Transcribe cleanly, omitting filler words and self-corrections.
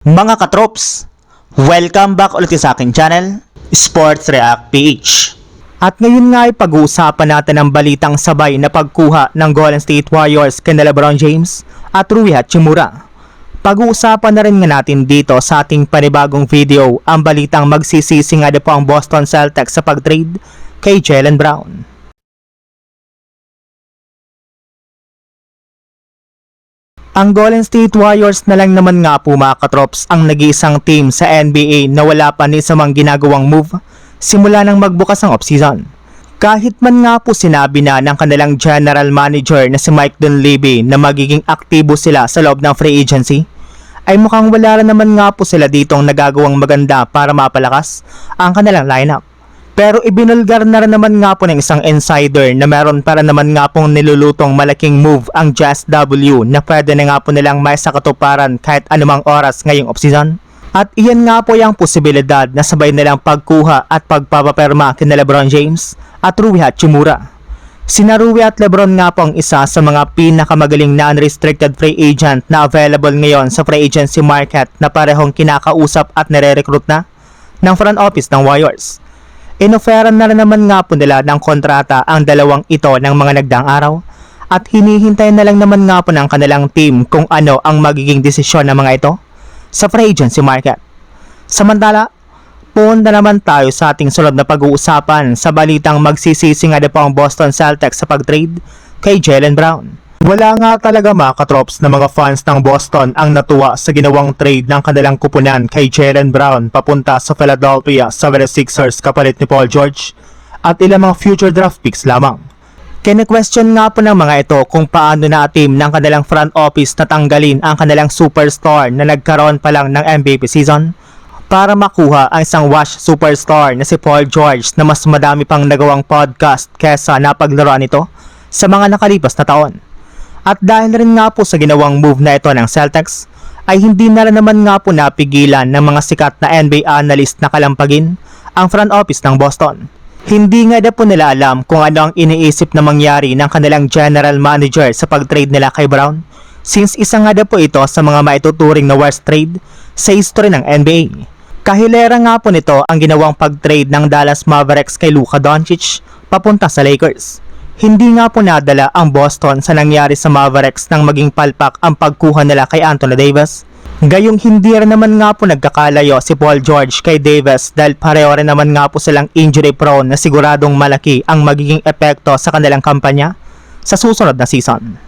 Mga katrops, welcome back ulit sa aking channel, Sports React PH. At ngayon nga ay pag-uusapan natin ang balitang sabay na pagkuha ng Golden State Warriors kina LeBron James at Rui Hachimura. Pag-uusapan na rin nga natin dito sa ating panibagong video ang balitang magsisisi nga po ang Boston Celtics sa pag-trade kay Jaylen Brown. Ang Golden State Warriors na lang naman nga po mga katrops ang nag-iisang team sa NBA na wala pa ni sa mga ginagawang move simula nang magbukas ang offseason. Kahit man nga po sinabi na ng kanilang general manager na si Mike Dunleavy na magiging aktibo sila sa loob ng free agency, ay mukhang wala rin naman nga po sila ditong nagagawang maganda para mapalakas ang kanilang lineup. Pero ibinulgar na rin naman nga po ng isang insider na meron para naman nga pong nilulutong malaking move ang Jazz W na pwede na nga po nilang may sakatuparan kahit anumang oras ngayong offseason. At iyan nga po yung posibilidad na sabay nilang pagkuha at pagpapaperma kina LeBron James at Rui Hachimura. Sina Rui at LeBron nga po ang isa sa mga pinakamagaling na unrestricted free agent na available ngayon sa free agency market na parehong kinakausap at nire-recruit na ng front office ng Warriors. Inoferan na rin naman nga po nila ng kontrata ang dalawang ito ng mga nagdaang araw at hinihintay na lang naman nga po ng kanilang team kung ano ang magiging desisyon ng mga ito sa free agency market. Samantala, punta naman tayo sa ating sunod na pag-uusapan sa balitang magsisisi nga po ang Boston Celtics sa pag-trade kay Jaylen Brown. Wala nga talaga mga katrops na mga fans ng Boston ang natuwa sa ginawang trade ng kanilang kupunan kay Jaylen Brown papunta sa Philadelphia 76ers kapalit ni Paul George at ilang mga future draft picks lamang. Kine-question nga po ng mga ito kung paano na team ng kanilang front office na tanggalin ang kanilang superstar na nagkaroon pa lang ng MVP season para makuha ang isang wash superstar na si Paul George na mas madami pang nagawang podcast kesa napaglaruan nito sa mga nakalipas na taon. At dahil rin nga po sa ginawang move na ito ng Celtics, ay hindi na rin naman nga po napigilan ng mga sikat na NBA analyst na kalampagin ang front office ng Boston. Hindi nga na po nila alam kung ano ang iniisip na mangyari ng kanilang general manager sa pag-trade nila kay Brown, since isa nga na po ito sa mga maituturing na worst trade sa history ng NBA. Kahilera nga po nito ang ginawang pag-trade ng Dallas Mavericks kay Luka Doncic papunta sa Lakers. Hindi nga po nadala ang Boston sa nangyari sa Mavericks nang maging palpak ang pagkuha nila kay Anthony Davis. Gayong hindi rin naman nga po nagkakalayo si Paul George kay Davis dahil pareho rin naman nga po silang injury prone na siguradong malaki ang magiging epekto sa kanilang kampanya sa susunod na season.